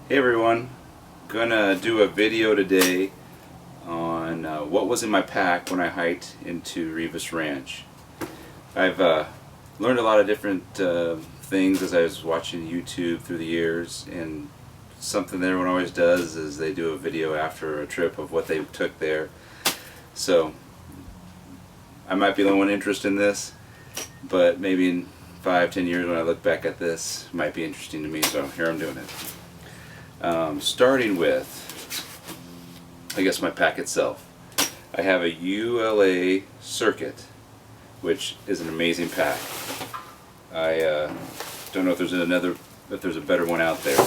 Hey everyone, gonna do a video today on what was in my pack when I hiked into Reavis Ranch. I've learned a lot of different things as I was watching YouTube through the years, and something that everyone always does is they do a video after a trip of what they took there. So I might be the only one interested in this, but maybe in 5-10 years when I look back at this, it might be interesting to me, so here I'm doing it. Starting with, I guess, my pack itself. I have a ULA Circuit, which is an amazing pack. I don't know if there's a better one out there.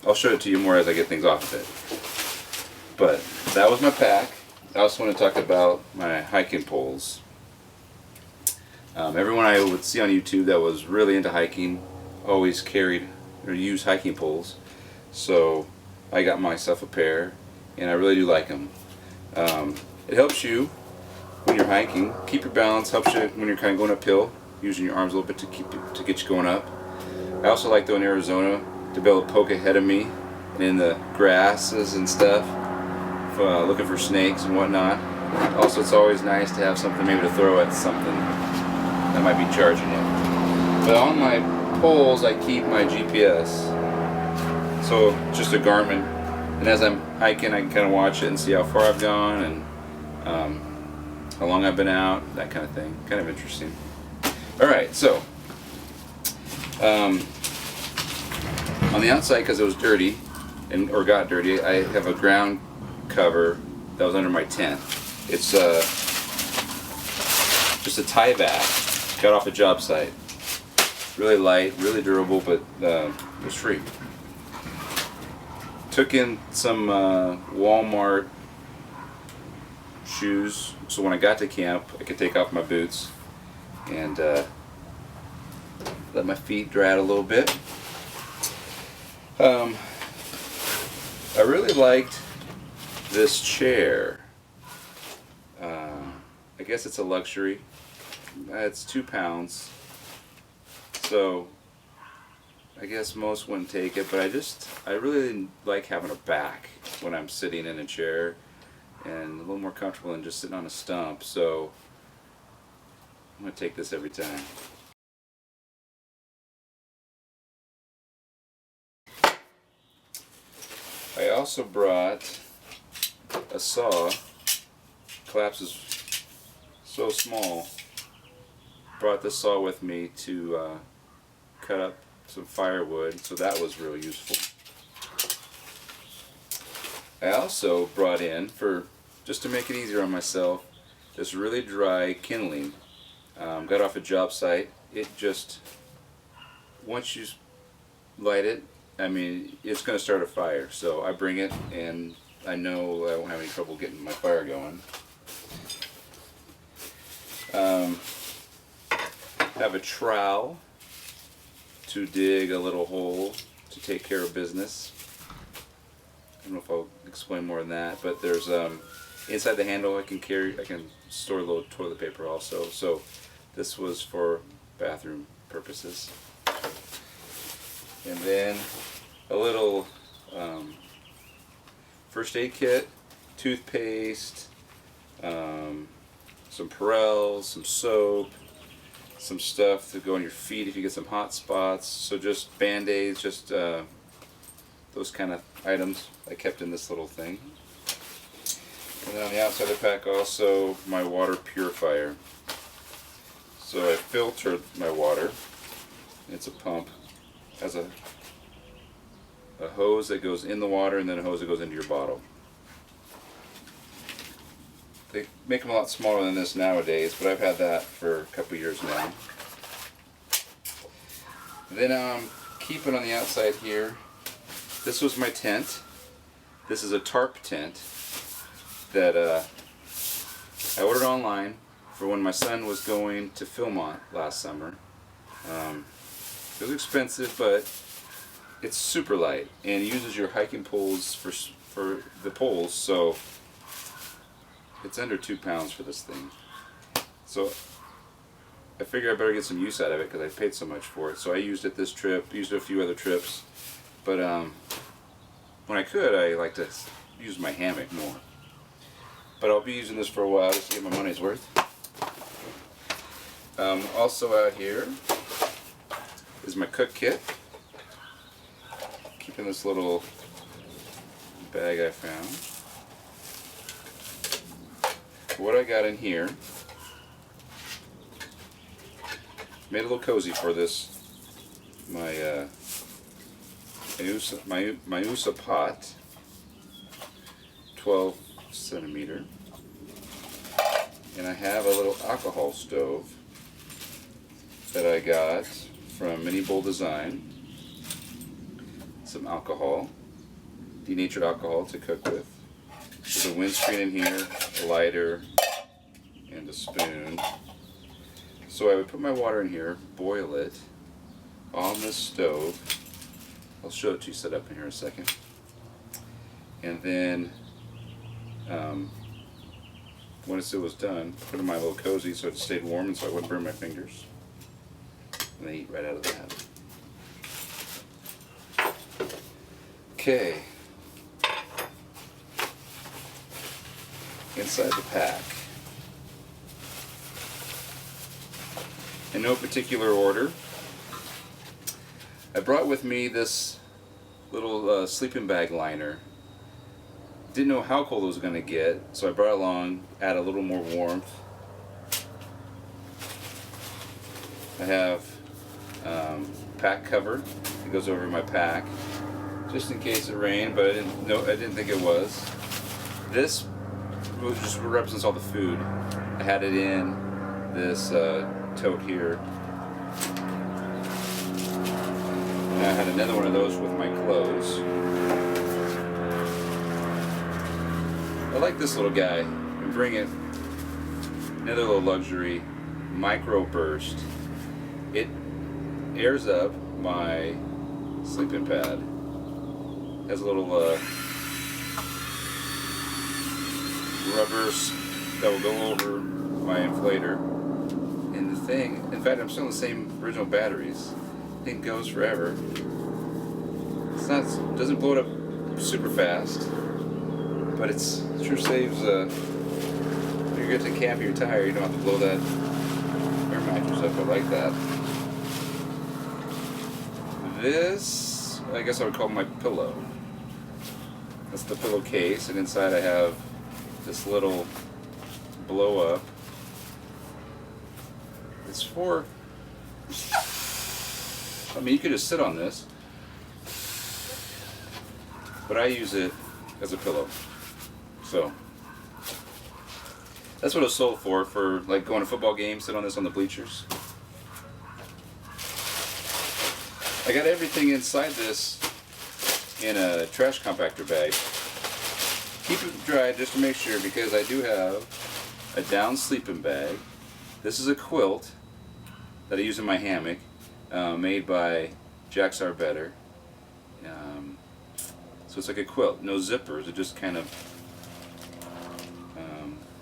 I'll show it to you more as I get things off of it. But that was my pack. I also want to talk about my hiking poles. Everyone I would see on YouTube that was really into hiking always carried or used hiking poles, so I got myself a pair, and I really do like them. It helps you when you're hiking, keep your balance, helps you when you're kind of going uphill, using your arms a little bit to get you going up. I also like, though, in Arizona to be able to poke ahead of me in the grasses and stuff, looking for snakes and whatnot. Also, it's always nice to have something maybe to throw at something that might be charging you. But on my poles, I keep my GPS, so just a Garmin, and as I'm hiking I can kind of watch it and see how far I've gone and how long I've been out, that kind of thing. Kind of interesting. Alright, so on the outside, because it was dirty or got dirty, I have a ground cover that was under my tent. It's just a tie back, got off a job site. Really light, really durable, but it was free. Took in some Walmart shoes, so when I got to camp I could take off my boots and let my feet dry out a little bit. I really liked this chair. I guess it's a luxury. It's 2 pounds. So I guess most wouldn't take it, but I really like having a back when I'm sitting in a chair, and a little more comfortable than just sitting on a stump, so I'm going to take this every time. I also brought a saw. Collapse is so small. Brought this saw with me to cut up some firewood, so that was real useful. I also brought in, just to make it easier on myself, this really dry kindling. Got off a job site. It just, once you light it, I mean, it's going to start a fire. So I bring it, and I know I won't have any trouble getting my fire going. Have a trowel to dig a little hole to take care of business. I don't know if I'll explain more than that, but there's inside the handle I can store a little toilet paper also. So this was for bathroom purposes. And then a little first aid kit, toothpaste, some Perels, some soap, some stuff to go on your feet if you get some hot spots. So just Band-Aids, just those kind of items I kept in this little thing. And then on the outside of the pack also my water purifier. So I filtered my water. It's a pump. It has a hose that goes in the water and then a hose that goes into your bottle. They make them a lot smaller than this nowadays, but I've had that for a couple years now. Then keeping on the outside here, this was my tent. This is a tarp tent that I ordered online for when my son was going to Philmont last summer. It was expensive, but it's super light and uses your hiking poles for the poles, so it's under 2 pounds for this thing. So I figured I better get some use out of it because I paid so much for it. So I used it this trip, used it a few other trips. But when I could, I like to use my hammock more. But I'll be using this for a while just to get my money's worth. Also out here is my cook kit. Keeping this little bag I found. What I got in here, made a little cozy for this. My USA pot, 12 centimeter, and I have a little alcohol stove that I got from Mini Bowl Design. Some alcohol, denatured alcohol to cook with. There's a windscreen in here, a lighter, and a spoon. So I would put my water in here, boil it on this stove. I'll show it to you set up in here in a second. And then once it was done, put it in my little cozy so it stayed warm and so I wouldn't burn my fingers. And they eat right out of that. Okay. Inside the pack. In no particular order, I brought with me this little sleeping bag liner. Didn't know how cold it was going to get, so I brought it along, add a little more warmth. I have pack cover that goes over my pack, just in case it rained, but I didn't think it was. This just represents all the food. I had it in this tote here. And I had another one of those with my clothes. I like this little guy. I'm bringing another little luxury micro burst. It airs up my sleeping pad. Has a little rubbers that will go over my inflator. And the thing, in fact, I'm still on the same original batteries. The thing goes forever. Doesn't blow it up super fast, but it sure saves. If you get to camp, you're tired, you don't have to blow that air mattress up. I like that. This, I guess I would call my pillow. That's the pillowcase, and inside I have this little blow up. It's for, I mean, you could just sit on this, but I use it as a pillow. So that's what it's sold for like going to football games, sit on this on the bleachers. I got everything inside this in a trash compactor bag. Keep it dry just to make sure, because I do have a down sleeping bag. This is a quilt that I use in my hammock, made by Jack's Are Better. So it's like a quilt, no zippers. It just kind of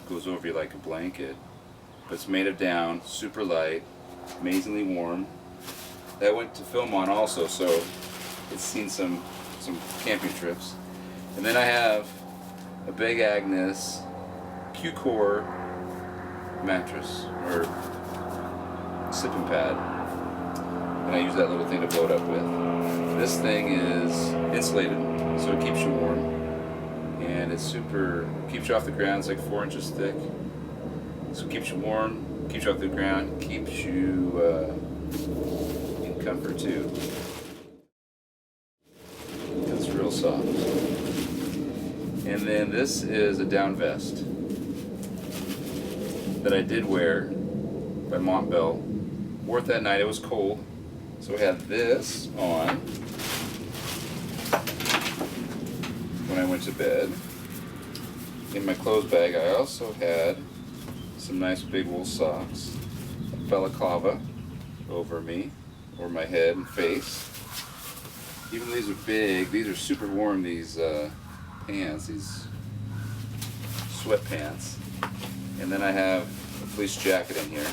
goes over you like a blanket. But it's made of down, super light, amazingly warm. That went to film on also, so it's seen some camping trips. And then I have a Big Agnes Q-Core mattress, or sleeping pad, and I use that little thing to blow it up with. This thing is insulated, so it keeps you warm, and it's keeps you off the ground. It's like 4 inches thick, so it keeps you warm, keeps you off the ground, keeps you in comfort too. It's real soft. And then this is a down vest that I did wear by Montbell. Wore it that night, it was cold. So I had this on when I went to bed. In my clothes bag I also had some nice big wool socks, a balaclava over me, over my head and face. Even though these are big, these are super warm, these pants, these sweatpants. And then I have a fleece jacket in here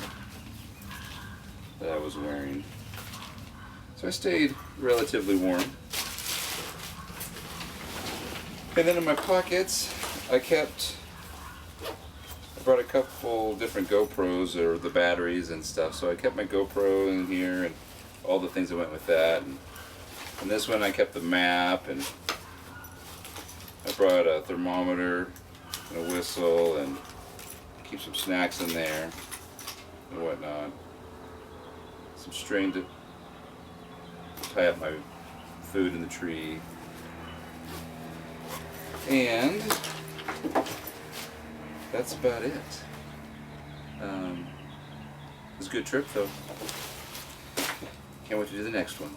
that I was wearing. So I stayed relatively warm. And then in my pockets, I brought a couple different GoPros or the batteries and stuff. So I kept my GoPro in here and all the things that went with that. And this one I kept the map, and I brought a thermometer and a whistle, and keep some snacks in there and whatnot. Some string to tie up my food in the tree. And that's about it. It was a good trip though. Can't wait to do the next one.